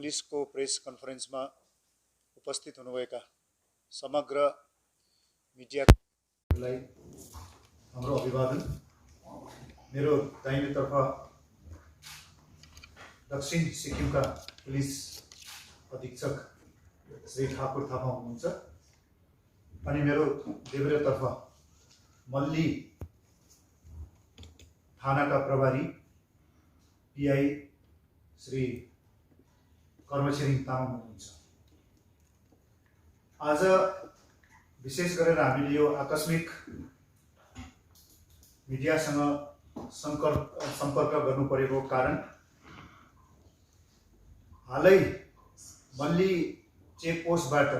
पुलिसको प्रेस कन्फरेन्समा उपस्थित हुनुभएका समग्र मिडियालाई हाम्रो अभिवादन। मेरो दाहिनेतर्फ दक्षिण सिक्किमका पुलिस अधीक्षक श्री ठाकुर थापा हुनुहुन्छ अनि मेरो देब्रेतर्फ मल्ली थानाका प्रभारी पीआई श्री कर्मछिरिङ तामाङ हुनुहुन्छ। आज विशेष गरेर हामीले यो आकस्मिक मिडियासँग सम्पर्क गर्नु परेको कारण हालै मल्ली चेकपोस्टबाट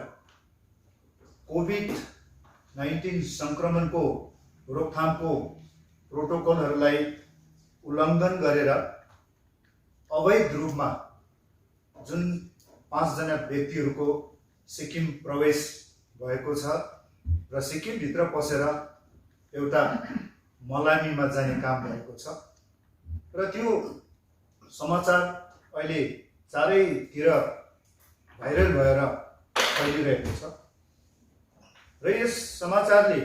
कोभिड-19 संक्रमणको रोकथामको प्रोटोकलहरूलाई उल्लङ्घन गरेर अवैध रूपमा जुन 5 जना व्यक्तिहरूको सिक्किम प्रवेश भएको छ र सिक्किमभित्र पसेर एउटा मलामीमा जाने काम भएको छ र त्यो समाचार अहिले चारैतिर भाइरल भएर फैलिरहेको छ र यस समाचारले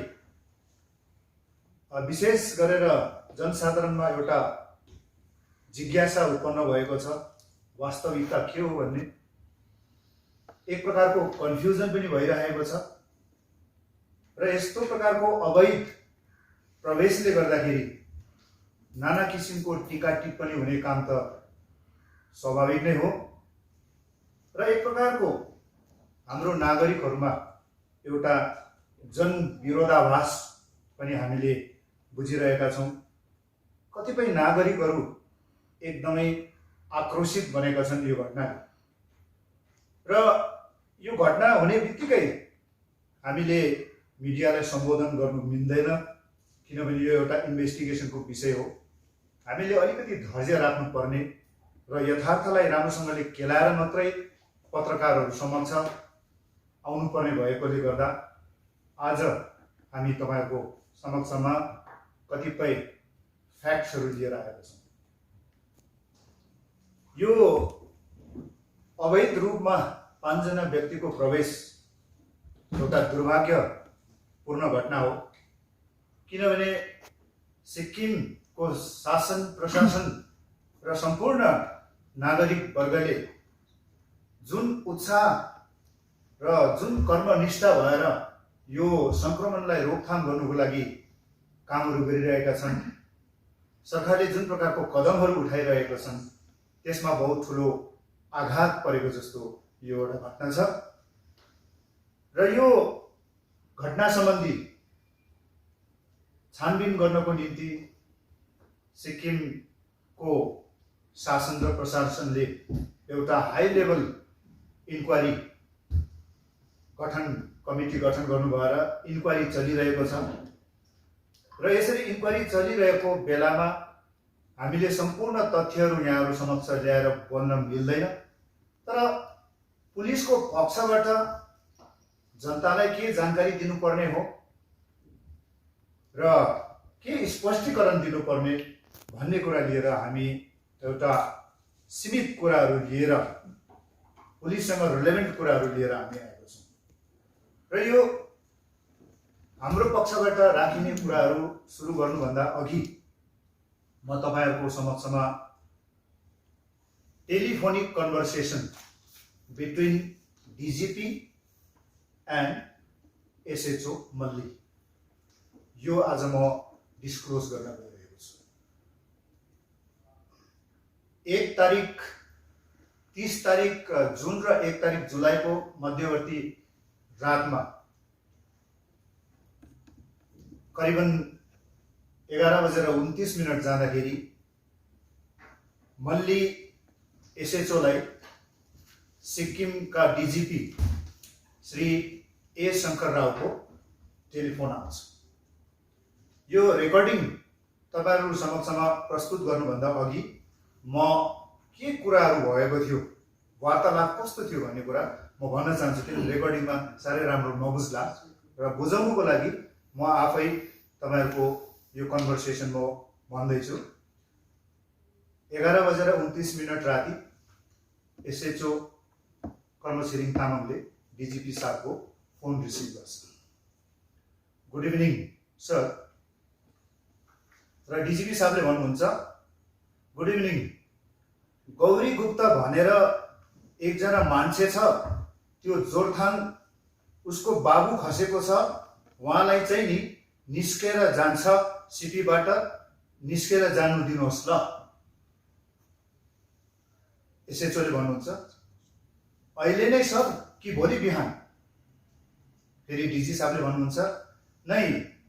विशेष गरेर जनसाधारणमा एउटा जिज्ञासा उत्पन्न भएको छ। वास्तविकता के हो भन्ने एक प्रकारको कन्फ्युजन पनि भइरहेको छ र यस्तो प्रकारको अवैध प्रवेशले गर्दाखेरि नाना किसिमको टीका टिप्पणी हुने काम त स्वाभाविक नै हो र एक प्रकारको हाम्रो नागरिकहरूमा एउटा जनविरोधाभास पनि हामीले बुझिरहेका छौँ। कतिपय नागरिकहरू एकदमै आक्रोशित बनेका छन् यो घटनाले र यो घटना हुने बित्तिकै हामीले मिडियालाई सम्बोधन गर्नु मिल्दैन, किनभने यो एउटा इन्भेस्टिगेसनको विषय हो। हामीले अलिकति धैर्य राख्नुपर्ने र यथार्थलाई राम्रोसँगले केलाएर मात्रै पत्रकारहरू समक्ष आउनुपर्ने भएकोले गर्दा आज हामी तपाईहरुको समक्षमा कतिपय फ्याक्ट्सहरू लिएर आएका छौँ। यो अवैध रूपमा 5 जना व्यक्तिको प्रवेश एउटा दुर्भाग्यपूर्ण घटना हो, किनभने सिक्किमको शासन प्रशासन र सम्पूर्ण नागरिक वर्गले जुन उत्साह र जुन कर्मनिष्ठा भएर यो संक्रमणलाई रोकथाम गर्नुको लागि कामहरू गरिरहेका छन्, सरकारले जुन प्रकारको कदमहरू उठाइरहेका छन्, त्यसमा बहुत ठुलो आघात परेको जस्तो यो एउटा घटना छ र यो घटना सम्बन्धी छानबिन गर्नको निम्ति सिक्किमको शासन र प्रशासनले एउटा हाई लेभल इन्क्वायरी कमिटी गठन गर्नु भएर इन्क्वायरी चलिरहेको छ र यसरी इन्क्वायरी चलिरहेको बेलामा हामीले सम्पूर्ण तथ्यहरू यहाँहरू समक्ष ल्याएर बोल्न मिल्दैन, तर पुलिसको पक्षबाट जनतालाई के जानकारी दिनुपर्ने हो र के स्पष्टीकरण दिनुपर्ने भन्ने कुरा लिएर हामी एउटा सीमित कुराहरू लिएर पुलिससँग रिलेभेन्ट कुराहरू लिएर हामी आएका छौँ र यो हाम्रो पक्षबाट राखिने कुराहरू सुरु गर्नुभन्दा अघि म तपाईहरुको समक्षमा telephonic conversation between DGP and SHO Malli यो आज म डिस्क्लोज गर्न गइरहेको छु। 1 तारिक 30 तारिक जुन र 1 तारिक जुलाईको मध्यवर्ती रातमा करिबन 11:29 जाँदाखेरि मल्ली एसएचओलाई सिक्किमका डीजीपी श्री ए शंकर रावको टेलिफोन आउँछ। यो रेकर्डिङ तपाईहरु समक्षमा प्रस्तुत गर्नुभन्दा अघि म के कुराहरू भएको थियो, वार्तालाप कस्तो थियो भन्ने कुरा म भन्न चाहन्छु, किनभने रेकर्डिङमा साह्रै राम्रो नबुझ्ला र बुझाउनुको लागि म आफै तपाईहरुको यो कन्भर्सेसन म भन्दैछु। 11:29 राति एसएचओ कर्म छिरिङ तामाङले डिजिपी साहबको फोन रिसिभ गर्छ। Good evening sir. र डिजिपी साहबले भन्नुहुन्छ, गुड इभिनिङ, गौरी गुप्ता भनेर एकजना मान्छे छ, त्यो जोरथाङ उसको बाबु खसेको छ, उहाँलाई चाहिँ नि निस्केर जान्छ, सिटीबाट निस्केर जानु दिनुहोस् ल। एसएचओले भन्नुहुन्छ, अहिले नै सर कि भोलि बिहान? फेरि डिजी साहबले भन्नुहुन्छ, नै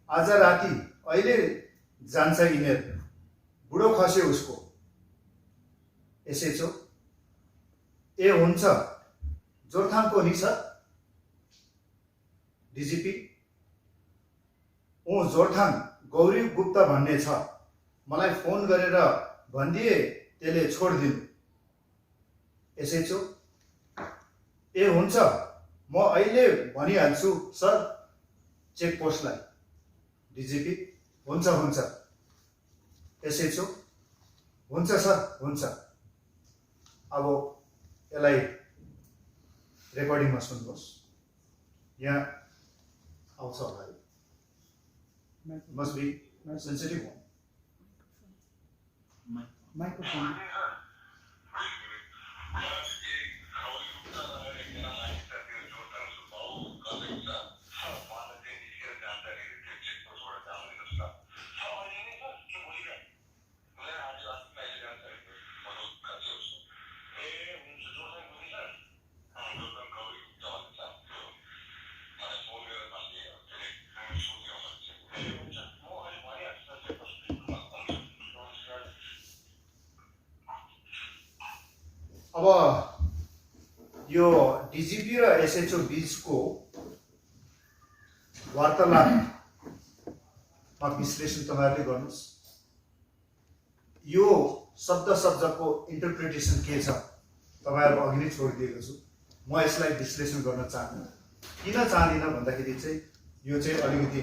आज राति, अहिले जान्छ यिनीहरू, बुढो खस्यो उसको। एसएचओ, ए हुन्छ, जोरथाङको नि सर? डिजिपी, जोरथाङ गौरी गुप्ता भन्ने छ, मलाई फोन गरेर भनिदिए त्यसले छोडिदिनु। एसएचओ, ए हुन्छ, म अहिले भनिहाल्छु सर चेकपोस्टलाई। डिजिपी, हुन्छ हुन्छ। एसएचओ, हुन्छ सर, हुन्छ। अब यसलाई रेकर्डिङमा सुन्नुहोस्, यहाँ आउँछ होला। Must be sensitive microphone. अब यो डिजिपी र एसएचओ बीचको वार्तालापमा विश्लेषण तपाईँहरूले गर्नुहोस्। यो शब्दको इन्टरप्रिटेसन के छ तपाईँहरू अघि नै छोडिदिएको छु। म यसलाई विश्लेषण गर्न चाहदिनँ। किन चाहदिनँ भन्दाखेरि चाहिँ यो चाहिँ अलिकति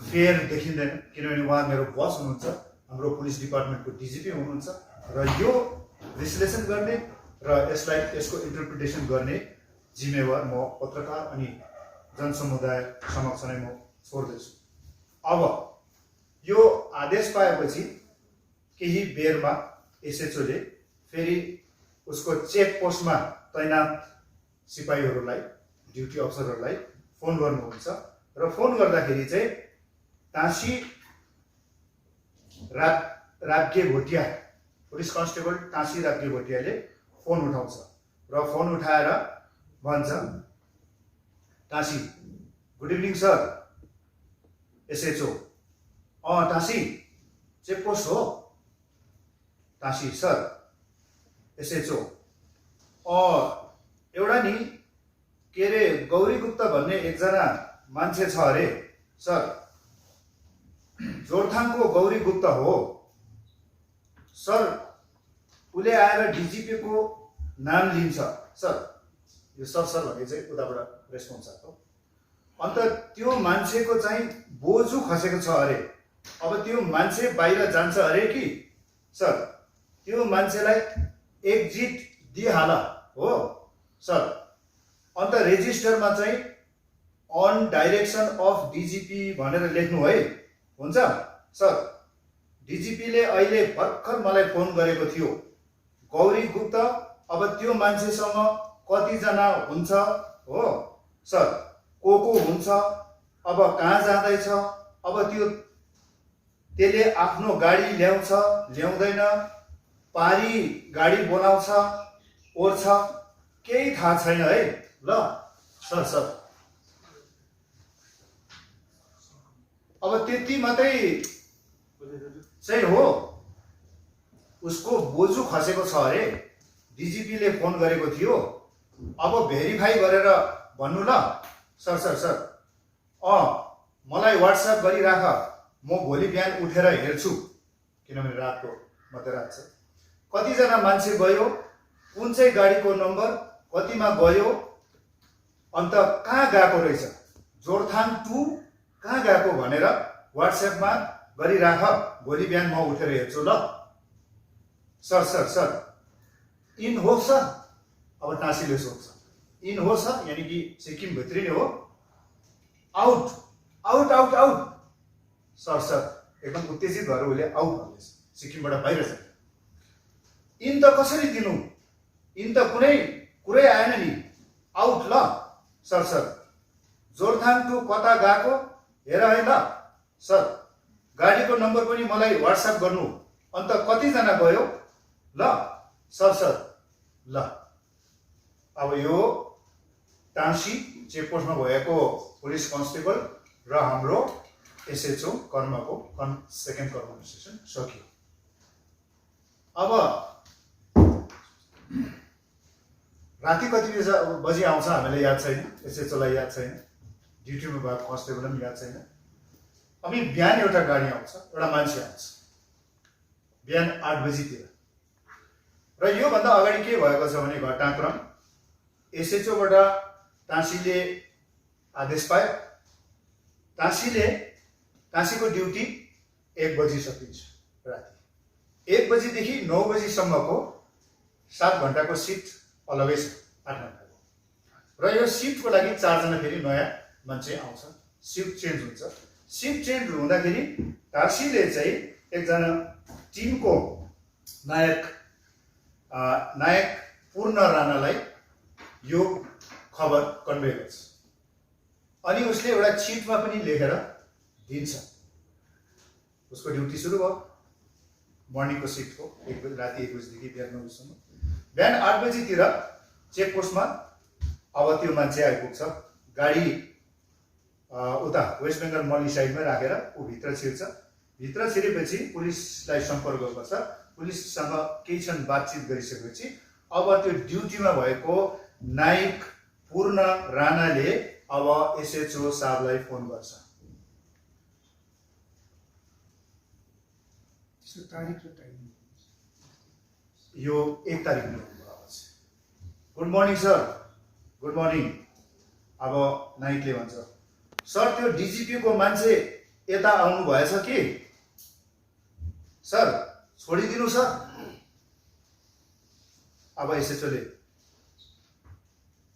फेयर देखिँदैन, किनभने उहाँ मेरो बस हुनुहुन्छ, हाम्रो पुलिस डिपार्टमेन्टको डिजिपी हुनुहुन्छ, र यो विश्लेषण गर्ने र यसको इन्टरप्रिटेसन गर्ने जिम्मेवार म पत्रकार अनि जनसमुदाय समक्ष नै म छोड्दैछु। अब यो आदेश पाएपछि केही बेरमा एसएचओले फेरि उसको चेक पोस्टमा तैनात सिपाहीहरूलाई, ड्युटी अफसरहरूलाई फोन गर्नुहुन्छ, र फोन गर्दाखेरि चाहिँ टाँसी राप्गे भोटिया, पुलिस कन्स्टेबल टाँसी राप्गे भोटियाले फोन उठाउँछ, र फोन उठाएर भन्छ, Tashi, good evening sir. SHO, Tashi checkpost हो? टाँसी, सर। एसएचओ, एउटा नि के अरे गौरी गुप्ता भन्ने एकजना मान्छे छ अरे सर, जोरथाङको गौरी गुप्ता हो सर, उसले आएर डिजिपीको नाम लिन्छ सर। यो सर सर भन्ने चाहिँ उताबाट रेस्पोन्स आएको। अन्त त्यो मान्छेको चाहिँ बोजू खसेको छ अरे, अब त्यो मान्छे बाहिर जान्छ अरे कि सर, त्यो मान्छेलाई एक्जिट दिइहाल हो सर। अन्त रेजिस्टरमा चाहिँ अन डाइरेक्सन अफ डिजिपी भनेर लेख्नु है, हुन्छ सर। डिजिपीले अहिले भर्खर मलाई फोन गरेको थियो, गौरी गुप्ता अब त्यो मान्छेसँग कतिजना हुन्छ हो सर, को हुन्छ, अब कहाँ जाँदैछ, अब त्यसले आफ्नो गाडी ल्याउँछ ल्याउँदैन, पारी गाडी बोलाउँछ ओर्छ, केही थाहा छैन है ल सर। सर अब त्यति मात्रै चाहिँ हो, उसको बोजू खसेको छ अरे, डिजिपीले फोन गरेको थियो, अब भेरिफाई गरेर भन्नु ल सर। सर सर मलाई व्हाट्सएप गरिराख, म भोलि बिहान उठेर हेर्छु, किनभने रातको मध्यरात छ। कतिजना मान्छे गयो, कुन चाहिँ गाडीको नम्बर, कतिमा गयो, अन्त कहाँ गएको रहेछ, जोरथाङ टु कहाँ गएको भनेर व्हाट्सएपमा गरिराख, भोलि बिहान म उठेर हेर्छु ल सर। सर सर इन हो सर? अब टाँसीले सोध्छ, इन हो सर, यानी कि सिक्किम भित्री नै हो। Out out out out sir sir एकदम उत्तेजित भएर उसले आउट भन्दैछ, सिक्किमबाट बाहिर छ। इन त कसरी दिनु, इन त कुनै कुरै आएन नि, आउट ल सर सर। जोरथाङ टु कता गएको हेर है ल सर, गाडीको नम्बर पनि मलाई व्हाट्सएप गर्नु, अन्त कतिजना गयो ल सर सर ल। अब यो टाँसी चेकपोस्टमा भएको पुलिस कन्स्टेबल र हाम्रो एसएचओ कर्मको सेकेन्ड कन्भर्सेसन सकियो। अब राति कति बजी आउँछ हामीलाई याद छैन, एसएचओलाई याद छैन, ड्युटीमा भएको कन्स्टेबललाई पनि याद छैन। अनि बिहान एउटा गाडी आउँछ, एउटा मान्छे आउँछ बिहान 8 बजीतिर। र योभन्दा अगाडि के भएको छ भने घटनाक्रम, एसएचओबाट टाँसीले आदेश पायो, टाँसीको ड्युटी 1 बजी सकिन्छ राति। 1 बजीदेखि 9 बजीसम्मको 7 घण्टाको सिफ्ट अलगै छ, 8 घण्टाको। र यो सिफ्टको लागि 4 जना फेरि नयाँ मान्छे आउँछ, सिफ्ट चेन्ज हुन्छ। सिफ्ट चेन्ज हुँदाखेरि टाँसीले चाहिँ एकजना टिमको नायक पूर्ण राणालाई यो खबर कन्भे गर्छ। अनि उसले एउटा चिटमा पनि लेखेर दिन्छ। उसको ड्युटी सुरु भयो मर्निङको सिफ्टको, राति 1 बजीदेखि बिहान 9 बजीसम्म। बिहान 8 बजीतिर चेकपोस्टमा अब त्यो मान्छे आइपुग्छ, गाडी उता वेस्ट बेङ्गल मल्ली साइडमा राखेर ऊ भित्र छिर्छ। भित्र छिरेपछि पुलिसलाई सम्पर्क गर्छ, पुलिससँग केही क्षण बातचित गरिसकेपछि अब त्यो ड्युटीमा भएको नायक पूर्ण राणाले अब एसएचओ साहबलाई फोन गर्छ। यो 1 तारिक good morning sir, good morning. अब नायकले भन्छ, सर त्यो डिजिपी को मान्छे यता आउनु भएछ कि सर, छोडिदिनु सर। अब एसएचओले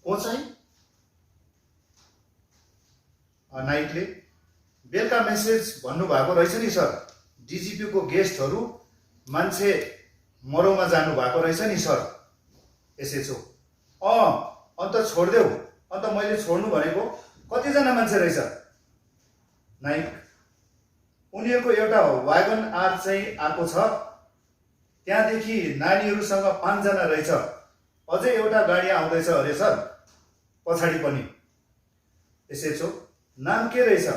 को चाहिँ, नाइटले बेलुका मेसेज भन्नुभएको रहेछ नि सर, डिजिपी को गेस्टहरू मान्छे मरौमा जानु भएको रहेछ नि सर। एसएचओ अन्त छोडिदेऊ, अन्त मैले छोड्नु भनेको कतिजना मान्छे रहेछ। नाइक उनीहरूको एउटा वागन आर चाहिँ आएको छ, त्यहाँदेखि नानीहरूसँग 5 जना रहेछ, अझै एउटा गाडी आउँदैछ अरे सर पछाडि पनि। एसएचओ नाम के रहेछ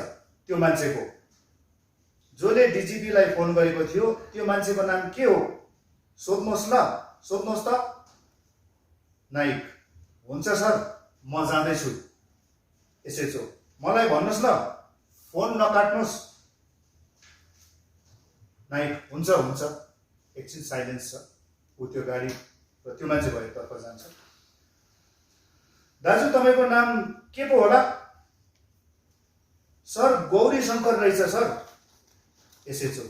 त्यो मान्छेको, जसले डिजिपीलाई फोन गरेको थियो त्यो मान्छेको नाम के हो, सोध्नुहोस् ल, सोध्नुहोस् त। नाइक हुन्छ सर म जाँदैछु। एसएचओ मलाई भन्नुहोस् ल, फोन नकाट्नुहोस्। नाइक हुन्छ हुन्छ। एकछिन साइलेन्स छ, ऊ त्यो गाडी र त्यो मान्छे भएको तर्फ जान्छ। दाजु तपाईँको नाम के पो होला? सर गौरी शङ्कर रहेछ सर। एसएचओ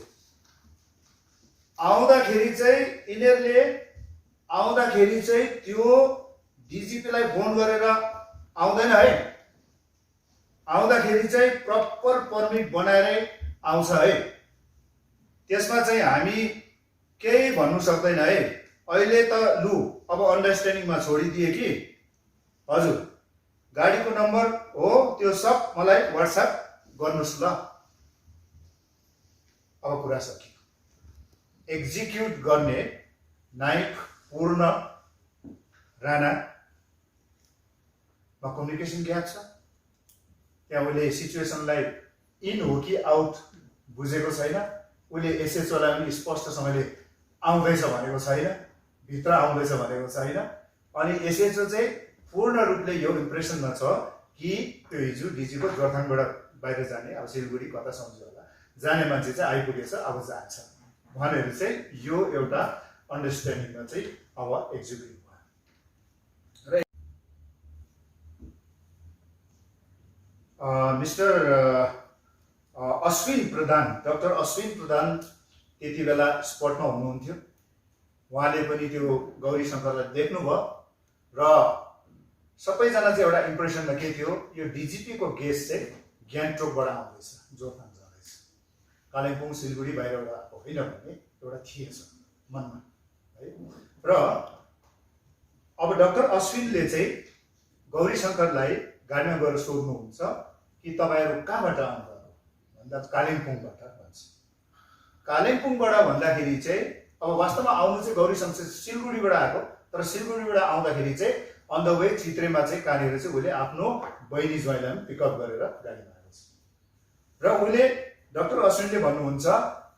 आउँदाखेरि चाहिँ यिनीहरूले त्यो डिजिपीलाई फोन गरेर आउँदैन है, आउँदाखेरि चाहिँ प्रपर पर्मिट बनाएरै आउँछ है। त्यसमा चाहिँ हामी केही भन्नु सक्दैन है। अहिले त लु अब अन्डरस्ट्यान्डिङमा छोडिदिए कि हजुर, गाडीको नम्बर हो त्यो सब मलाई व्हाट्सएप गर्नुहोस् ल। अब कुरा सकियो। एक्जिक्युट गर्ने नायक पूर्ण राणा मा कम्युनिकेसन ग्याप छ। त्यहाँ उसले सिचुएसनलाई इन हो कि आउट बुझेको छैन। उसले एसएचओलाई पनि स्पष्टसँगले आउँदैछ भनेको छैन, भित्र आउँदैछ भनेको छैन। अनि एसएचओ चाहिँ पूर्ण रूपले यो इम्प्रेसनमा छ कि त्यो हिजो डिजीको जोरथाङबाट बाहिर जाने, अब सिलगढी कता सम्झ्यो होला, जाने मान्छे चाहिँ आइपुगेछ, अब जान्छ भनेर चाहिँ यो एउटा अन्डरस्ट्यान्डिङमा चाहिँ अब एक्जिक्युट भयो। र मिस्टर अश्विन प्रधान, डाक्टर अश्विन प्रधान त्यति बेला स्पटमा हुनुहुन्थ्यो। उहाँले पनि त्यो गौरी शङ्करलाई देख्नुभयो र सबैजना चाहिँ एउटा इम्प्रेसनमा के थियो, यो डिजिपीको गेस्ट चाहिँ ग्यान्टोकबाट आउँदैछ, जोरथाङ जाँदैछ, कालिम्पोङ सिलगढी बाहिरबाट आएको होइन भन्ने एउटा थिएछ मनमा है। र अब डाक्टर अश्विनले चाहिँ गौरी शङ्करलाई गाडीमा गएर सोध्नुहुन्छ कि तपाईँहरू कहाँबाट आउनुभयो भन्दा कालिम्पोङबाट भन्छ। कालिम्पोङबाट भन्दाखेरि चाहिँ अब वास्तवमा आउनु चाहिँ गौरी शङ्कर सिलगढीबाट आएको, तर सिलगढीबाट आउँदाखेरि चाहिँ अन द वे चित्रेमा चाहिँ कहाँनिर चाहिँ उसले आफ्नो बहिनी ज्वाइँलाई पनि पिकअप गरेर गाडीमा आएको छ। र उसले डाक्टर अश्विनले भन्नुहुन्छ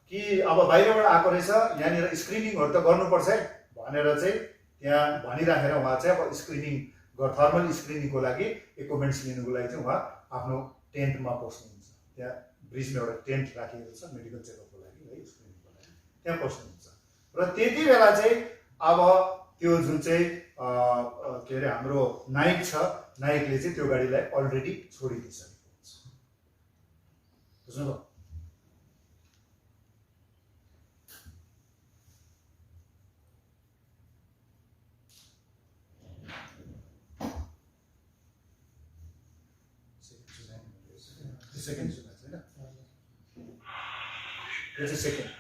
कि अब बाहिरबाट आएको रहेछ, यहाँनिर स्क्रिनिङहरू त गर्नुपर्छ है भनेर चाहिँ त्यहाँ भनिराखेर उहाँ चाहिँ अब स्क्रिनिङ थर्मल स्क्रिनिङको लागि इक्विपमेन्ट्स लिनुको लागि चाहिँ उहाँ आफ्नो टेन्टमा पस्नुहुन्छ। त्यहाँ ब्रिजमा एउटा टेन्ट राखिएको छ मेडिकल चेकअपको लागि है, स्क्रिनिङको लागि त्यहाँ पस्नुहुन्छ। र त्यति बेला चाहिँ अब त्यो जुन चाहिँ के अरे हाम्रो नायक छ, नायकले चाहिँ त्यो गाडीलाई अलरेडी छोडिदिइसकेको हुन्छ। बुझ्नुभयो? सेकेन्ड सुना छैन, यो चाहिँ सेकेन्ड।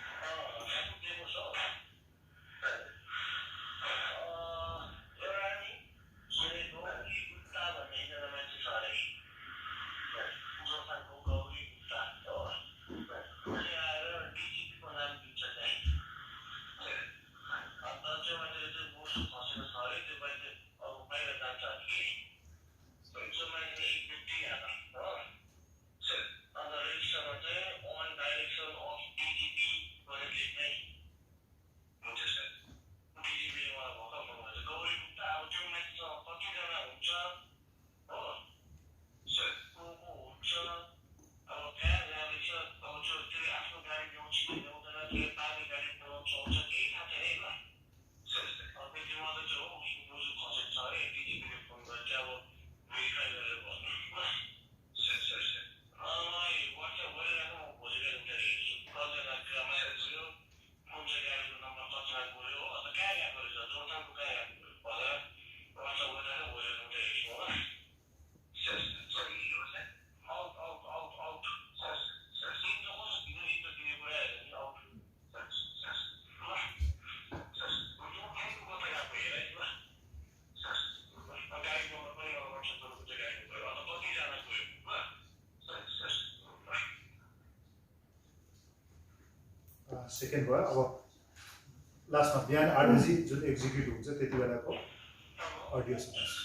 सेकेन्ड भयो। अब लास्टमा बिहान 8 बजी जुन एक्जिक्युट हुन्छ त्यति बेलाको अडियो सुन्नुहोस्।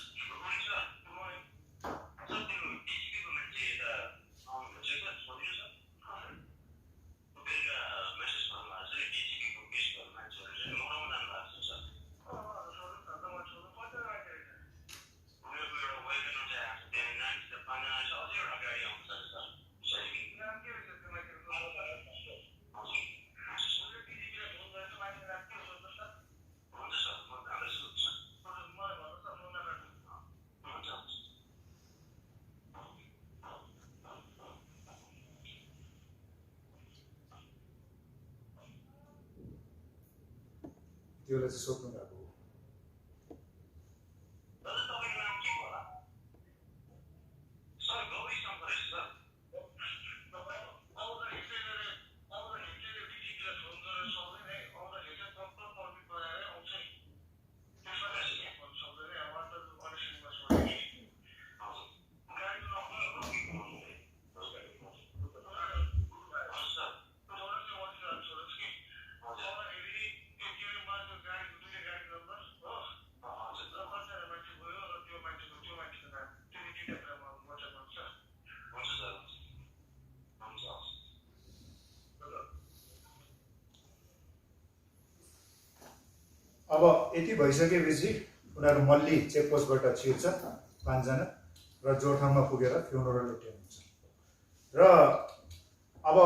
त्यसलाई चाहिँ सोध्नु भएको हो। अब यति भइसकेपछि उनीहरू मल्ली चेकपोस्टबाट छिर्छ 5 जना र जोरथाङमा पुगेर फ्युनरल अटेन्ड हुन्छ। र अब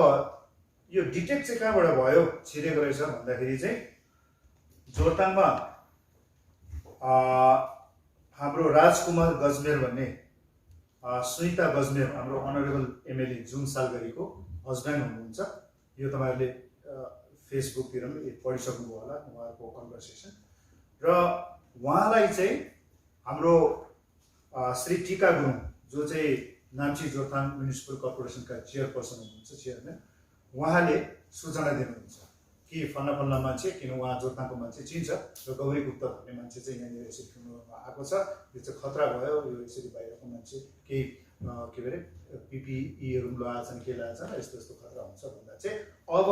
यो डिटेक्ट चाहिँ कहाँबाट भयो छिरेको रहेछ भन्दाखेरि चाहिँ जोरथाङमा हाम्रो राजकुमार गजमेर भन्ने सुनिता गजमेर हाम्रो अनरेबल एमएलए जुन सालगढीको हस्बेन्ड हुनुहुन्छ। यो तपाईँहरूले फेसबुकतिर पनि पढिसक्नुभयो होला उहाँहरूको कन्भर्सेसन। र उहाँलाई चाहिँ हाम्रो श्री टिका गुरुङ जो चाहिँ नाम्ची जोरथाङ म्युनिसिपल कर्पोरेसनका चेयरपर्सन हुनुहुन्छ, चेयरम्यान, उहाँले सूचना दिनुहुन्छ कि फल्ना फल्ना मान्छे, किन उहाँ जोरथाङको मान्छे चिन्छ र गौरी गुप्ता भन्ने मान्छे चाहिँ यहाँनिर यसरी फिल्ममा आएको छ, यो चाहिँ खतरा भयो, यो यसरी बाहिरको मान्छे केही के अरे पिपिईहरू लगाएछन्, के लगाएछन्, यस्तो यस्तो खतरा हुन्छ भन्दा चाहिँ अब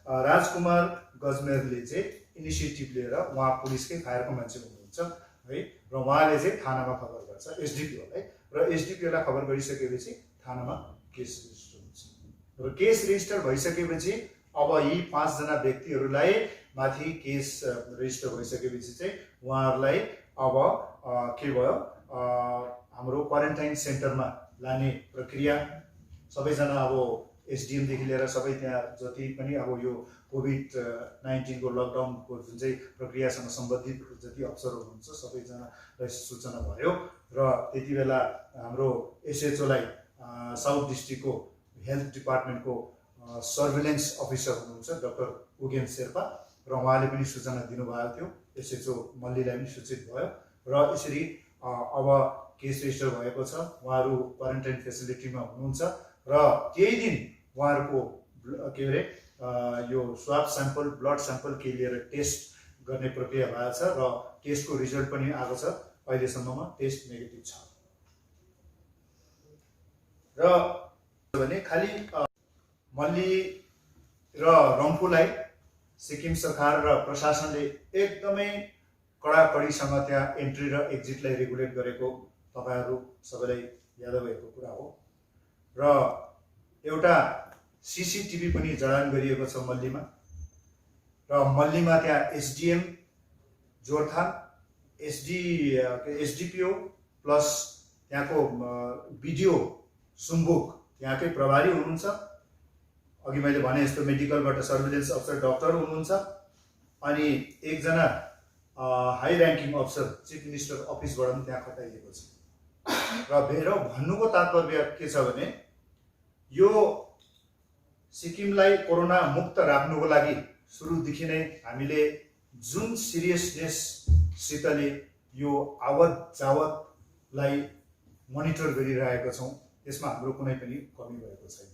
राजकुमार गजमेरले चाहिँ इनिसिएटिभ लिएर, उहाँ पुलिसकै फायरको मान्छे हुनुहुन्छ है, र उहाँले चाहिँ थानामा खबर गर्छ एसडिपिओलाई, र एसडिपिओलाई खबर गरिसकेपछि थानामा केस रेजिस्टर हुन्छ, र केस रेजिस्टर भइसकेपछि अब यी 5 जना व्यक्तिहरूलाई माथि केस रेजिस्टर भइसकेपछि चाहिँ उहाँहरूलाई अब के भयो, हाम्रो क्वारेन्टाइन सेन्टरमा लाने प्रक्रिया, सबैजना अब एसडिएमदेखि लिएर सबै त्यहाँ जति पनि अब यो कोभिड-19 को लकडाउनको जुन चाहिँ प्रक्रियासँग सम्बन्धित जति अफसरहरू हुनुहुन्छ सबैजनालाई सूचना भयो, र त्यति बेला हाम्रो एसएचओलाई साउथ डिस्ट्रिक्टको हेल्थ डिपार्टमेन्टको सर्भिलेन्स अफिसर हुनुहुन्छ डाक्टर उगेन शेर्पा, र उहाँले पनि सूचना दिनुभएको थियो, एसएचओ मल्लीलाई पनि सूचित भयो, र यसरी अब केस रेजिस्टर भएको छ, उहाँहरू क्वारेन्टाइन फेसिलिटीमा हुनुहुन्छ, र त्यही दिन उहाँहरूको के अरे यो स्वाब स्याम्पल, ब्लड स्याम्पल के लिएर टेस्ट गर्ने प्रक्रिया भएको छ, र टेस्टको रिजल्ट पनि आएको छ, अहिलेसम्ममा टेस्ट नेगेटिभ छ। र भने खालि मल्ली र रम्फूलाई सिक्किम सरकार र प्रशासनले एकदमै कडाकडीसँग त्यहाँ एन्ट्री र एक्जिटलाई रेगुलेट गरेको तपाईहरू सबैलाई याद भएको कुरा हो, र एउटा सिसिटिभी पनि जडान गरिएको छ मल्लीमा, र मल्लीमा त्यहाँ एसडिएम जोरथाङ, एसडिपिओ प्लस त्यहाँको बिडिओ सुम्बुक त्यहाँकै प्रभारी हुनुहुन्छ, अघि मैले भने जस्तो मेडिकलबाट सर्भिलेन्स अफिसर डाक्टर हुनुहुन्छ, अनि एकजना high ranking officer chief minister अफिसबाट पनि त्यहाँ खटाइएको छ। र मेरो भन्नुको तात्पर्य के छ भने यो सिक्किमलाई कोरोना मुक्त राख्नुको लागि सुरुदेखि नै हामीले जुन सिरियसनेससितले यो आवत जावतलाई मोनिटर गरिरहेका छौँ त्यसमा हाम्रो कुनै पनि कमी भएको छैन।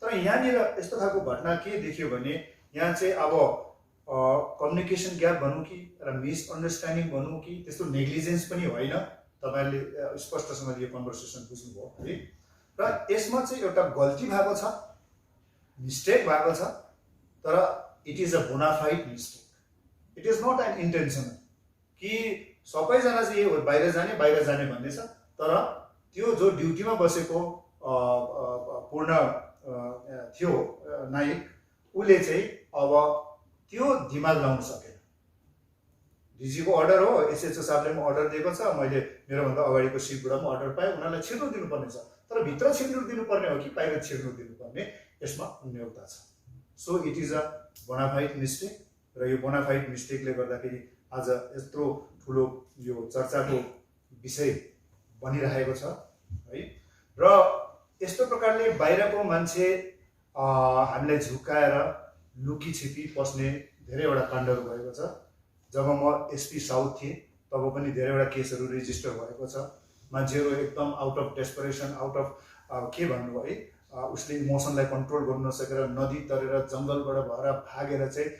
तर यहाँनिर यस्तो खालको घटना के देखियो भने यहाँ चाहिँ अब कम्युनिकेसन ग्याप भनौँ कि र मिसअन्डरस्ट्यान्डिङ भनौँ कि त्यस्तो नेग्लिजेन्स पनि होइन, तपाईँहरूले स्पष्टसँगले यो कन्भर्सेसन बुझ्नुभयो है, र यसमा चाहिँ एउटा गल्ती भएको छ, मिस्टेक भएको छ, तर it is a bonafide mistake, it is not an intentional कि सबैजना चाहिँ बाहिर जाने भन्ने छ, तर त्यो जो ड्युटीमा बसेको पूर्ण थियो नायक, उसले चाहिँ अब त्यो दिमाग लाउन सकेन। डिजीको अर्डर हो, एसएचओ साहबले पनि अर्डर दिएको छ, मैले मेरोभन्दा अगाडिको सिटबाट पनि अर्डर पाएँ, उनीहरूलाई छिर्नु दिनुपर्ने छ, तर भित्र छिर्नु दिनुपर्ने हो कि बाहिर छिर्नु दिनुपर्ने, यसमा अन्यलता छ। So it is a bonafide mistake, र यो बोनाफाइड मिस्टेकले गर्दाखेरि आज यत्रो ठुलो यो चर्चाको विषय बनिरहेको छ है। र यस्तो प्रकारले बाहिरको मान्छे हामीलाई झुक्काएर लुकी छिपी पस्ने धेरैवटा काण्डहरू भएको छ। जब म एसपी साउथ थिएँ तब पनि धेरैवटा केसहरू रेजिस्टर भएको छ। मान्छेहरू एकदम out of desperation, out of के भन्नु है, उसले इमोसनलाई कन्ट्रोल गर्न नसकेर नदी तरेर जङ्गलबाट भएर भागेर चाहिँ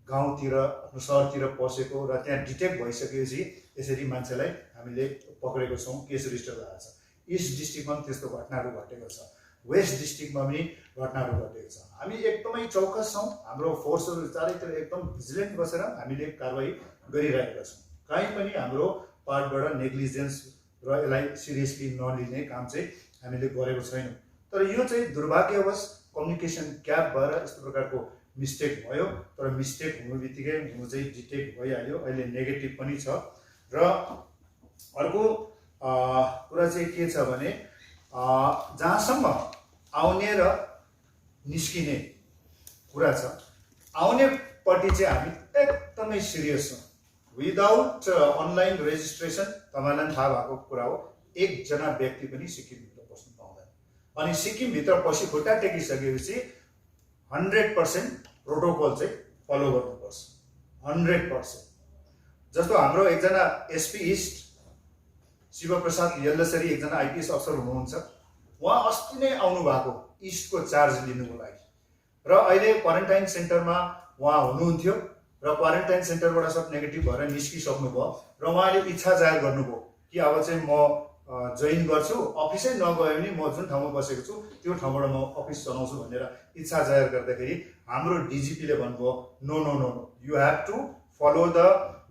गाउँतिर सहरतिर पसेको, र त्यहाँ डिटेक्ट भइसकेपछि यसरी मान्छेलाई हामीले पक्रेको छौँ, केस रेजिस्टर भएको छ। इस्ट डिस्ट्रिक्टमा पनि त्यस्तो घटनाहरू घटेको छ, वेस्ट डिस्ट्रिक्टमा पनि घटनाहरू घटेको छ। हामी एकदमै चौकस छौँ, हाम्रो फोर्सहरू चारैतिर एकदम भिजिलेन्ट बसेर हामीले कारवाही गरिरहेका छौँ। कहीँ पनि हाम्रो पार्टबाट नेग्लिजेन्स र यसलाई सिरियसली नलिने काम चाहिँ हामीले गरेको छैनौँ। तर यो चाहिँ दुर्भाग्यवश कम्युनिकेसन ग्याप भएर यस्तो प्रकारको मिस्टेक भयो, तर मिस्टेक हुनु बित्तिकै हुनु चाहिँ डिटेक्ट भइहाल्यो, अहिले नेगेटिभ पनि छ। र अर्को कुरा चाहिँ के छ भने जहाँसम्म आउने र निस्किने कुरा छ, आउनेपट्टि चाहिँ हामी एकदमै सिरियस छौँ। विदाउट अनलाइन रेजिस्ट्रेसन तपाईँलाई पनि थाहा भएको कुरा हो, एकजना व्यक्ति पनि सिक्किमभित्र पस्नु पाउँदैन। अनि सिक्किमभित्र पसी खुट्टा टेकिसकेपछि 100% प्रोटोकल चाहिँ फलो गर्नुपर्छ, 100%। जस्तो हाम्रो एकजना एसपी इस्ट शिवप्रसाद यल्लसरी एकजना आइपिएस अफसर हुनुहुन्छ। उहाँ अस्ति नै आउनु भएको इस्टको चार्ज लिनुको लागि र अहिले क्वारेन्टाइन सेन्टरमा उहाँ हुनुहुन्थ्यो र क्वारेन्टाइन सेन्टरबाट सब नेगेटिभ भएर निस्किसक्नुभयो र उहाँले इच्छा जाहेर गर्नुभयो कि अब चाहिँ म जोइन गर्छु, अफिसै नगए पनि म जुन ठाउँमा बसेको छु त्यो ठाउँबाट म अफिस चलाउँछु भनेर इच्छा जाहेर गर्दाखेरि हाम्रो डिजिपीले भन्नुभयो no no no no, you have to follow the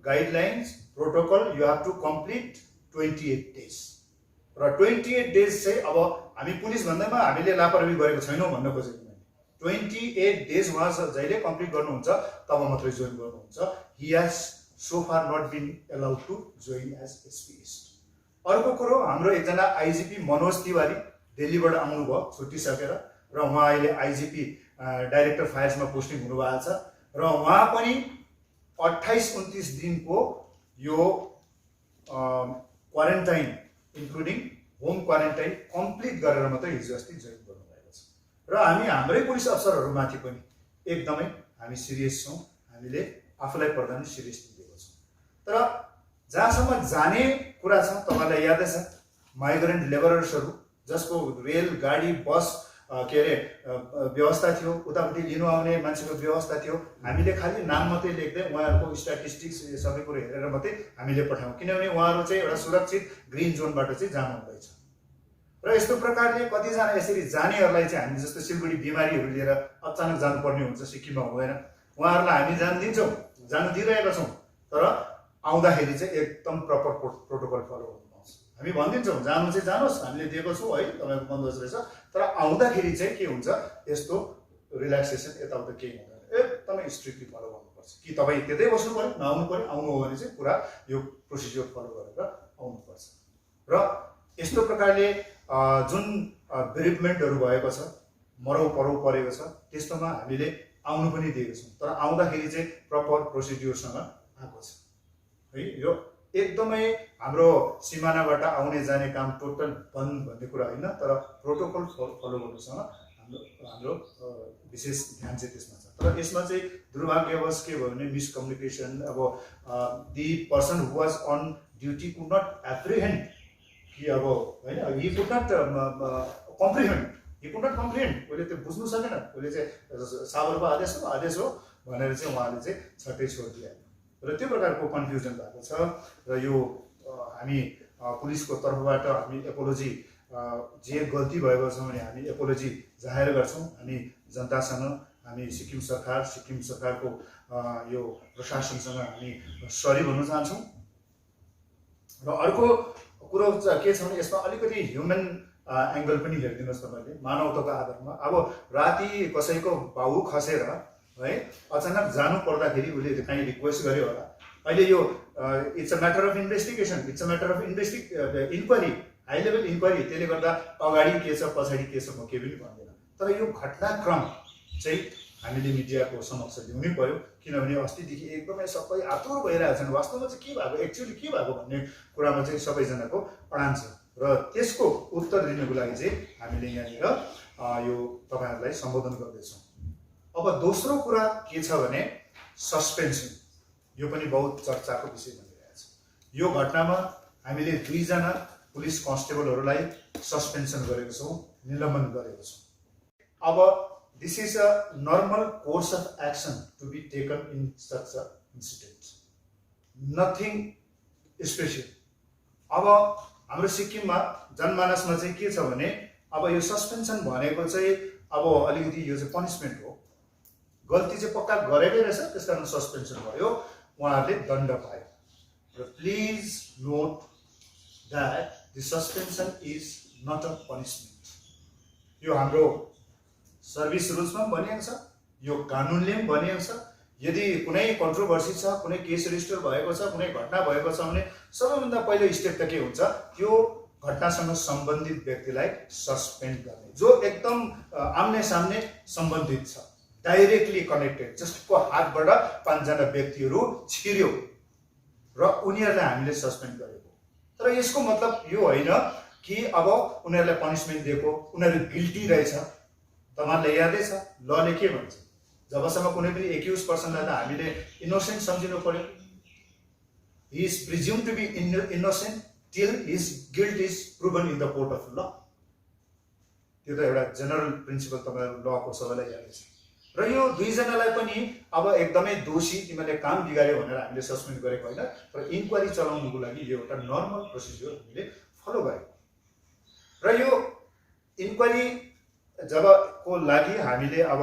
guidelines protocol, you have to complete 28 days. र 28 डेज चाहिँ अब हामी पुलिस भन्दैमा हामीले लापरवाही गरेको छैनौँ भन्न खोजेको मैले। 28 डेज उहाँ जहिले कम्प्लिट गर्नुहुन्छ तब मात्रै जोइन गर्नुहुन्छ। He has so far not been allowed to join as SP east. अर्को कुरो, हाम्रो एकजना आइजिपी मनोज तिवारी दिल्लीबाट आउनुभयो छुट्टिसकेर र उहाँ अहिले आइजिपी डाइरेक्टर फायर्समा पोस्टिङ हुनुभएको छ र उहाँ पनि 28-29 दिनको यो quarantine including home quarantine complete गरेर मात्रै हिजो अस्ति जोइन गर्नुभएको छ। र हामी हाम्रै पुलिस अफसरहरूमाथि पनि एकदमै हामी सिरियस छौँ, हामीले आफूलाई पर्दा पनि सिरियस लिएको छौँ। तर जहाँसम्म जाने कुरा छ, तपाईँलाई यादै छ माइग्रेन्ट लेबरर्सहरू जसको रेल गाडी बस के अरे व्यवस्था थियो, उतापट्टि लिनु आउने मान्छेको व्यवस्था थियो, हामीले खालि नाम मात्रै लेख्दै उहाँहरूको स्ट्याटिस्टिक्स सबै कुरो हेरेर मात्रै हामीले पठायौँ, किनभने उहाँहरू चाहिँ एउटा सुरक्षित ग्रिन जोनबाट चाहिँ जानु हुँदैछ। र यस्तो प्रकारले कतिजना यसरी जानेहरूलाई चाहिँ हामी जस्तो सिलगढी बिमारीहरू लिएर अचानक जानुपर्ने हुन्छ, सिक्किममा हुँदैन, उहाँहरूलाई हामी जानु दिन्छौँ, जानु दिइरहेका छौँ। तर आउँदाखेरि चाहिँ एकदम प्रपर प्रोटोकल फलो गर्नुपर्छ। हामी भनिदिन्छौँ जानु चाहिँ जानुहोस्, हामीले दिएको छौँ है, तपाईँको बन्दोबस्त रहेछ। तर आउँदाखेरि चाहिँ के हुन्छ, यस्तो रिल्याक्सेसन यताउता केही हुँदैन, एकदमै स्ट्रिक्टली फलो गर्नुपर्छ। कि तपाईँ त्यतै बस्नु पऱ्यो, नआउनु पऱ्यो, आउनु हो भने चाहिँ पुरा यो प्रोसिजर फलो गरेर आउनुपर्छ। र यस्तो प्रकारले जुन बेरिपमेन्टहरू भएको छ, मरौ परौ परेको छ, त्यस्तोमा हामीले आउनु पनि दिएको छौँ। तर आउँदाखेरि चाहिँ प्रपर प्रोसिड्युरसँग आएको छ है। यो एकदमै हाम्रो सिमानाबाट आउने जाने काम टोटल बन्द भन्ने कुरा होइन, तर प्रोटोकल फलो गर्नुसँग हाम्रो विशेष ध्यान चाहिँ त्यसमा छ। तर यसमा चाहिँ दुर्भाग्यवश के भयो भने मिसकम्युनिकेसन, अब the person who was on duty could not apprehend कि अब होइन, हि कुड नट कम्प्रिहेन्ड, उसले त्यो बुझ्नु सकेन, उसले चाहिँ साबरको आदेश हो भनेर चाहिँ उहाँले चाहिँ छट्टै छोडिदियो र त्यो प्रकारको कन्फ्युजन भएको छ। र यो हामी पुलिसको तर्फबाट हामी एपोलोजी, जे गल्ती भएको छ भने हामी एपोलोजी जाहेर गर्छौँ। हामी जनतासँग, हामी सिक्किम सरकारको यो प्रशासनसँग हामी सरी भन्न चाहन्छौँ। र अर्को कुरो के छ भने यसमा अलिकति ह्युमन एङ्गल पनि हेरिदिनुहोस् तपाईँले, मानवताको आधारमा। अब राति कसैको बाउ खसेर है अचानक जानु पर्दाखेरि उसले काहीँ रिक्वेस्ट गर्यो होला। अहिले यो it's a matter of investigation, it's a matter of inquiry, high level inquiry. त्यसले गर्दा अगाडि के छ पछाडि के छ म केही पनि भन्दैन। तर यो घटनाक्रम चाहिँ हामीले मिडियाको समक्ष ल्याउनै पर्यो, किनभने अस्तिदेखि एकदमै सबै आतुर भइरहेको छन् वास्तवमा चाहिँ के भएको, एक्चुअली के भएको भन्ने कुरामा चाहिँ सबैजनाको अडान छ। र त्यसको उत्तर दिनुको लागि चाहिँ हामीले यहाँनिर यो तपाईँहरूलाई सम्बोधन गर्दैछौँ। अब दोस्रो कुरा के छ भने सस्पेन्सन, यो पनि बहुत चर्चाको विषय बनिरहेछ। यो घटनामा हामीले 2 जना पुलिस कन्स्टेबलहरूलाई सस्पेन्सन गरेको छौँ, निलम्बन गरेको छौँ। अब this is a normal course of action to be taken in such a incident, nothing special. अब हाम्रो सिक्किममा जनमानसमा चाहिँ के छ भने अब यो सस्पेन्सन भनेको चाहिँ अब अलिकति यो चाहिँ पनिसमेन्ट हो, गल्ती चाहिँ पक्का गरेकै रहेछ, त्यस कारण सस्पेन्सन भयो, उहाँहरूले दण्ड पायो। र please note that the suspension is not a punishment. यो हाम्रो सर्भिस रुल्समा पनि भनिएको छ, यो कानुनले पनि भनिएको छ। यदि कुनै कन्ट्रोभर्सी छ, कुनै केस रेजिस्टर भएको छ, कुनै घटना भएको छ भने सबैभन्दा पहिलो स्टेप त के हुन्छ, त्यो घटनासँग सम्बन्धित व्यक्तिलाई सस्पेन्ड गर्ने, जो एकदम आम्ने सामने सम्बन्धित छ, डाइरेक्टली कनेक्टेड, जसको हातबाट 5 जना व्यक्तिहरू छिर्यो र उनीहरूलाई हामीले सस्पेन्ड गरेको। तर यसको मतलब यो होइन कि अब उनीहरूलाई पनिसमेन्ट दिएको, उनीहरू गिल्टी रहेछ। तपाईँहरूलाई यादै छ लले के भन्छ, जबसम्म कुनै पनि एक्युज पर्सनलाई त हामीले इनोसेन्ट सम्झिनु पर्यो, he is presumed to be innocent till his guilt is proven in the court of law। त्यो त एउटा जनरल प्रिन्सिपल तपाईहरु लको सबैलाई यादै छ। र यो दुईजनालाई पनि अब एकदमै दोषी तिमीले काम बिगार्यो भनेर हामीले सस्पेन्ड गरेको हैन, तर इन्क्वायरी चलाउनुको लागि यो एउटा नर्मल प्रोसिजर हामीले फलो गरेको। र यो इन्क्वायरी जबको लागि हामीले अब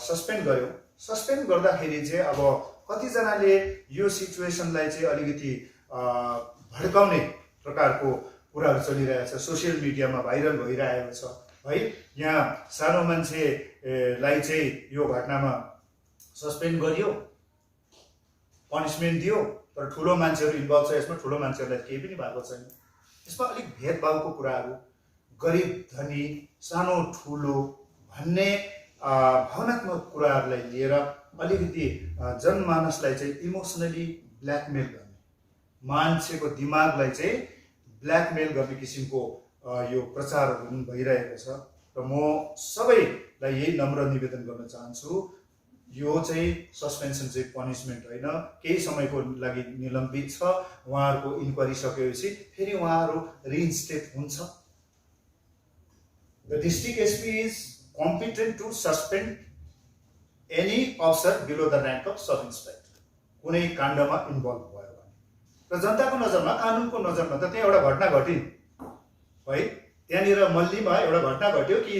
सस्पेन्ड गर्यौं। सस्पेन्ड गर्दाखेरि चाहिँ अब कतिजनाले यो सिचुएसनलाई चाहिँ अलिकति भड्काउने प्रकारको कुराहरू चलिरहेको छ, सोसियल मिडियामा भाइरल भइरहेको छ है। यहाँ सानो मान्छेलाई चाहिँ यो घटनामा सस्पेन्ड गरियो, पनिसमेन्ट दियो, तर ठुलो मान्छेहरू इन्भल्भ छ यसमा, ठुलो मान्छेहरूलाई केही पनि भएको छैन। यसमा अलिक भेदभावको कुराहरू, गरिब धनी, सानो ठुलो भन्ने भावनात्मक कुराहरूलाई लिएर अलिकति जनमानसलाई चाहिँ इमोसनली ब्ल्याकमेल गर्ने, मान्छेको दिमागलाई चाहिँ ब्ल्याकमेल गर्ने किसिमको यो प्रचारहरू पनि भइरहेको छ। र म सबैलाई यही नम्र निवेदन गर्न चाहन्छु, यो चाहिँ सस्पेन्सन चाहिँ पनिसमेन्ट होइन, केही समयको लागि निलम्बित छ। उहाँहरूको इन्क्वायरी सकेपछि फेरि उहाँहरू रिइन्स्टेट हुन्छ। The district SP is competent to suspend any officer below the rank of sub inspector कुनै काण्डमा इन्भल्भ भयो भने। र जनताको नजरमा, कानुनको नजरमा त त्यहाँ एउटा घटना घट्यो है, त्यहाँनिर मल्लीमा एउटा घटना घट्यो कि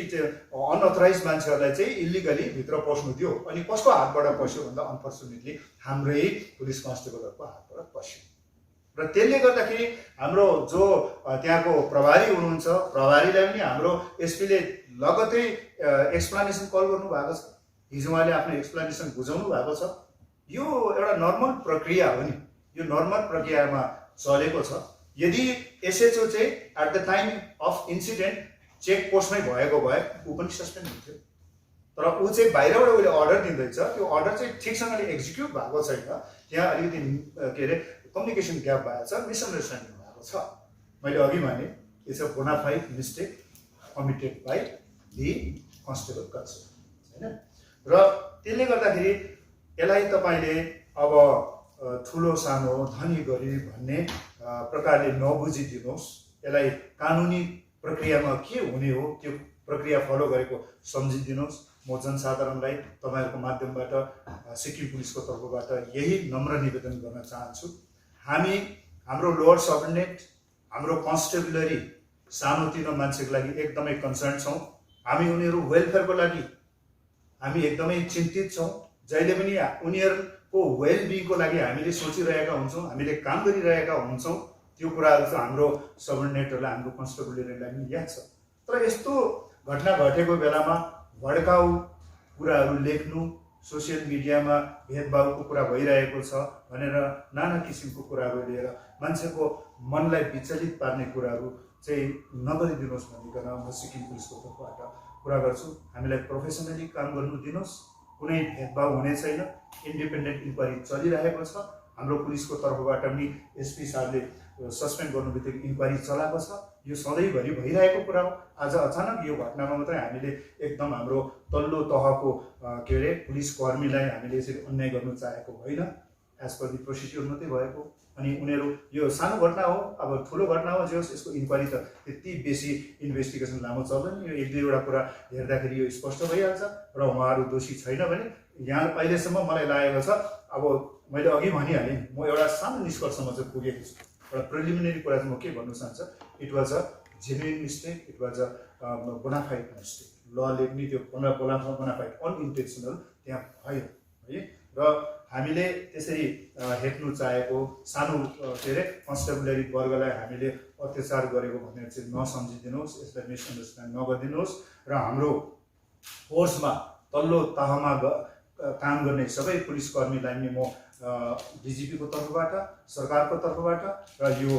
अनअथराइज मान्छेहरूलाई चाहिँ इलिगली भित्र पस्नु दियो, अनि कसको हातबाट पस्यो भन्दा अनफर्चुनेटली हाम्रै पुलिस कन्स्टेबलहरूको हातबाट पस्यो। र त्यसले गर्दाखेरि हाम्रो जो त्यहाँको प्रभारी हुनुहुन्छ, प्रभारीलाई पनि हाम्रो एसपीले लगतै एक्सप्लेनेसन कल गर्नु भएको छ। हिजो उहाँले आफ्नो एक्सप्लेनेसन बुझाउनु भएको छ। यो एउटा नर्मल प्रक्रिया हो नि, यो नर्मल प्रक्रियामा चलेको छ। यदि एसएचओ चाहिँ at the time of incident check पोस्टमै भएको भए ऊ पनि सस्पेन्ड हुन्थ्यो, तर ऊ चाहिँ बाहिरबाट उसले अर्डर दिँदैछ, त्यो अर्डर चाहिँ ठिकसँगले एक्जिक्युट भएको छैन। त्यहाँ अलिकति के अरे कम्युनिकेसन ग्याप भएको छ, मिसअन्डरस्ट्यान्डिङ भएको छ। मैले अघि भने it's a bonafide mistake committed by the constable concern हैन। र त्यसले गर्दाखेरि यसलाई तपाईले अब ठुलो सानो धनी गरिब भन्ने प्रकारले नबुझिदिनुहोस्। यसलाई कानुनी प्रक्रियामा के हुने हो त्यो प्रक्रिया फलो गरेको सम्झिदिनुहोस्। म जनसाधारणलाई तपाईहरुको माध्यमबाट सिक्किम पुलिसको तर्फबाट यही नम्र निवेदन गर्न चाहन्छु। हामी हाम्रो लोअर सबर्डिनेट, हाम्रो कन्स्टेबलरी सानोतिनो मान्छेको लागि एकदमै कन्सर्न छौं। हामी उनीहरु वेलफेयरको लागि हामी एकदमै चिन्तित छौं। जहिले पनि उनीहरुको वेलबिङको लागि हामीले सोचिरहेका हुन्छौं, हामीले काम गरिरहेका हुन्छौं। त्यो कुराहरु चाहिँ हाम्रो सबर्डिनेटहरुलाई, हाम्रो कन्स्टेबलरीलाई पनि याद छ। तर यस्तो घटना घटेको बेलामा भड्काउ कुराहरु लेख्नु, सोशल मिडियामा भेदभावको कुरा भइरहेको छ भनेर नाना किसिमको कुराहरु लिएर मान्छेको मनलाई विचलित पार्ने कुराहरु चाहिँ नगरिदिनुहोस् भनिकन म सिक्किम पुलिसको तर्फबाट कुरा गर्छु। हामीलाई प्रोफेसनली काम गर्नु दिनुहोस्, कुनै भेदभाव हुने छैन। इन्डिपेन्डेन्ट इन्क्वायरी चलिरहेको छ। हाम्रो पुलिसको तर्फबाट पनि एसपी साहबले सस्पेन्ड गर्नुबित्तिकै इन्क्वायरी चलाएको छ। यो सधैँभरि भइरहेको कुरा हो। आज अचानक यो घटनामा मात्रै हामीले एकदम हाम्रो तल्लो तहको के अरे पुलिस कर्मीलाई हामीले यसरी अन्याय गर्न चाहेको होइन। एज पर दि प्रोसिड्युर मात्रै भएको। अनि उनीहरू यो सानो घटना हो, अब ठुलो घटना हो जे होस्, यसको इन्क्वायरी त त्यति बेसी इन्भेस्टिगेसन लामो चल्दैन। यो एक दुईवटा कुरा हेर्दाखेरि यो स्पष्ट भइहाल्छ र उहाँहरू दोषी छैन भने यहाँ अहिलेसम्म मलाई लागेको छ। अब मैले अघि भनिहालेँ, म एउटा सानो निष्कर्षमा चाहिँ पुगेको छु। एउटा प्रिलिमिनरी कुरा चाहिँ म के भन्नु चाहन्छु, it was a genuine mistake, it was a bonafide mistake. लले पनि त्यो बोनाफाइड अनइन्टेन्सनल त्यहाँ भयो है। र हामीले त्यसरी हेप्नु चाहेको सानो के अरे कन्स्टेबलरी वर्गलाई हामीले अत्याचार गरेको भनेर चाहिँ नसम्झिदिनुहोस्, यसलाई मिसअन्डरस्ट्यान्ड नगरिदिनुहोस्। र हाम्रो फोर्समा तल्लो तहमा काम गर्ने सबै पुलिस कर्मीलाई पनि म डिजिपीको तर्फबाट, सरकारको तर्फबाट र यो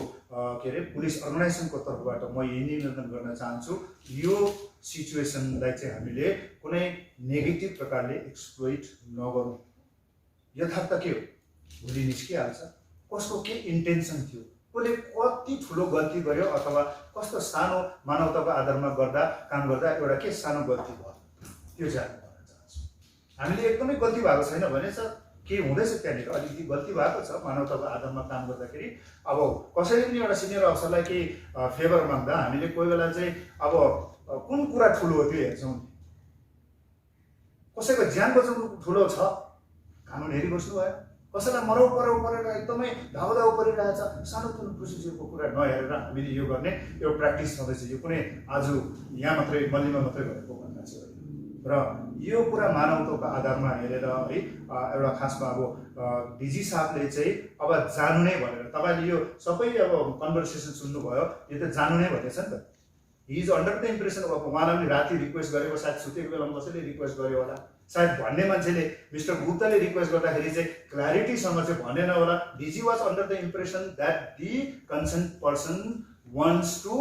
के अरे पुलिस अर्गनाइजेसनको तर्फबाट म यही निवेदन गर्न चाहन्छु, यो सिचुएसनलाई चाहिँ हामीले कुनै नेगेटिभ प्रकारले एक्सप्लोइट नगरौँ। यथार्थ के हो, भोलि निस्किहाल्छ कसको के इन्टेन्सन थियो, कसले कति ठुलो गल्ती गर्यो अथवा कस्तो सानो मानवताको आधारमा गर्दा काम गर्दा एउटा के सानो गल्ती भयो, त्यो जान्नु गर्न चाहन्छु। हामीले एकदमै गल्ती भएको छैन भने के हुँदैछ त्यहाँनिर अलिकति गल्ती भएको छ मानवताको आधारमा काम गर्दाखेरि। अब कसैले पनि एउटा सिनियर अफसरलाई केही फेभर माग्दा हामीले कोही बेला चाहिँ अब कुन कुरा ठुलो हो त्यो हेर्छौँ। कसैको ज्यान बचाउनु ठुलो छ, कानुन हेरिबस्नु भयो। कसैलाई मरौ परेर एकदमै धाउधाउ परिरहेछ, सानोतिनो प्रोसिजरको कुरा नहेरेर हामीले यो गर्ने एउटा प्र्याक्टिस छँदैछ। यो कुनै आज यहाँ मात्रै मल्लीमा मात्रै गरेको भन्ने छ र यो कुरा मानवताको आधारमा हेरेर है एउटा खासमा अब डिजी साहबले चाहिँ अब जानु नै भनेर तपाईँले यो सबै अब कन्भर्सेसन सुन्नुभयो, यो त जानु नै भनेछ नि त। He is under the impression अब उहाँलाई पनि राति रिक्वेस्ट गरेको, सायद सुतेको बेलामा कसैले रिक्वेस्ट गर्यो होला, सायद भन्ने मान्छेले मिस्टर गुप्ताले रिक्वेस्ट गर्दाखेरि चाहिँ क्ल्यारिटीसँग चाहिँ भनेन होला। DG was under the impression that the concern person wants to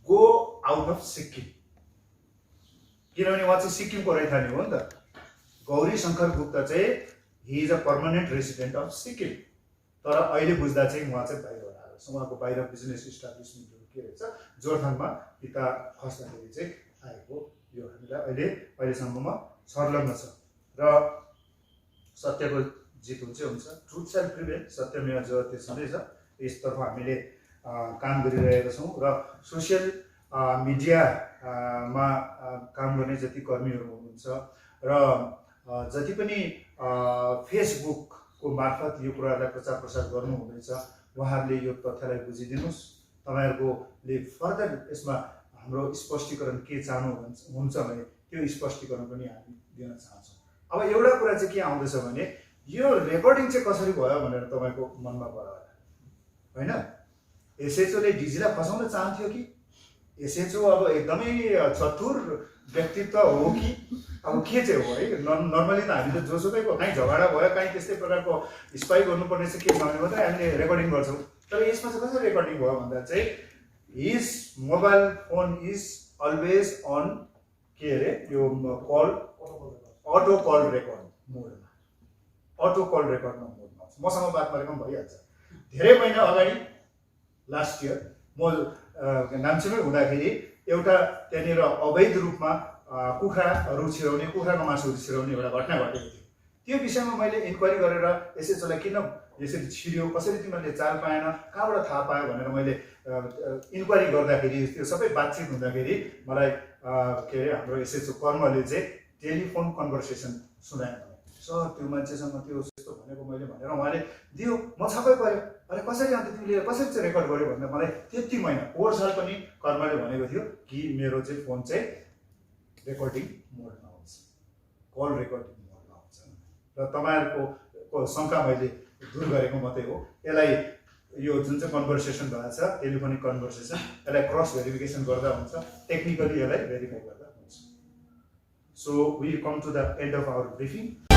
go out of Sikkim, किनभने उहाँ चाहिँ सिक्किमको रैथाने हो नि त। गौरी शङ्कर गुप्ता चाहिँ he is a permanent resident of Sikkim, तर अहिले बुझ्दा चाहिँ उहाँ चाहिँ बाहिरबाट आएको छ। उहाँको बाहिर बिजनेस इस्टाब्लिसमेन्टहरू के रहेछ जोरथाङमा पिता खस्दाखेरि चाहिँ आएको यो हामीलाई अहिलेसम्ममा संलग्न छ। र सत्यको जित हुन्छ, ट्रुथ सेल प्रिभेल, सत्यमेव जयते छँदैछ। यसतर्फ हामीले काम गरिरहेका छौँ र सोसियल मिडियामा काम गर्ने जति कर्मीहरू हुनुहुन्छ र जति पनि फेसबुकको मार्फत यो कुराहरूलाई प्रचार प्रसार गर्नुहुँदैछ उहाँहरूले यो तथ्यलाई बुझिदिनुहोस्। तपाईँहरूकोले फर्दर यसमा हाम्रो स्पष्टीकरण के चाहनुहुन्छ भने त्यो स्पष्टीकरण पनि हामी दिन चाहन्छौँ। अब एउटा कुरा चाहिँ के आउँदैछ भने यो रेकर्डिङ चाहिँ कसरी भयो भनेर तपाईँको मनमा भयो होला होइन। एसएचओले डिजीलाई फसाउन चाहन्थ्यो कि एसएचओ अब एकदमै चतुर व्यक्तित्व हो कि अब के चाहिँ हो है। नर्मली त हामी त जोसुकैको कहीँ झगडा भयो कहीँ त्यस्तै प्रकारको स्पाई गर्नुपर्ने चाहिँ के छ भने मात्रै हामीले रेकर्डिङ गर्छौँ। तर यसमा चाहिँ कसरी रेकर्डिङ भयो भन्दा चाहिँ his mobile phone is always on के अरे यो कल अटो कल रेकर्ड मोडमा, अटो कल रेकर्डमा मोडमा आउँछ। मसँग बात गरेको पनि भइहाल्छ। धेरै महिना अगाडि लास्ट इयर म नाम्चीमै हुँदाखेरि एउटा त्यहाँनिर अवैध रूपमा कुखुराहरू छिराउने, कुखुराको मासुहरू छिराउने एउटा घटना घटेको थियो। त्यो विषयमा मैले इन्क्वायरी गरेर एसएचओलाई किन यसरी छिर्यो, कसरी तिमीहरूले चाल पाएन, कहाँबाट थाहा पायो भनेर मैले इन्क्वायरी गर्दाखेरि त्यो सबै बातचित हुँदाखेरि मलाई के अरे हाम्रो एसएचओ कर्मले चाहिँ टेलिफोन कन्भर्सेसन सुनायो। सर त्यो मान्छेसँग त्यो यस्तो भनेको मैले भनेर उहाँले दियो, म छक्कै पऱ्यो। अरे कसरी अन्त तिमीले कसरी चाहिँ रेकर्ड गर्यो भनेर मलाई त्यति महिना पोहोर साल पनि कर्मले भनेको थियो कि मेरो चाहिँ फोन चाहिँ रेकर्डिङ मोडमा आउँछ, कल रेकर्डिङ मोडमा आउँछ र तपाईँहरूको शङ्का मैले दूर गरेको मात्रै हो। यसलाई यो जुन चाहिँ कन्भर्सेसन भएको छ टेलिफोनिक कन्भर्सेसन यसलाई क्रस भेरिफिकेसन गर्दा हुन्छ, टेक्निकली यसलाई भेरिफाई गर्दा हुन्छ। So we come to the end of our briefing.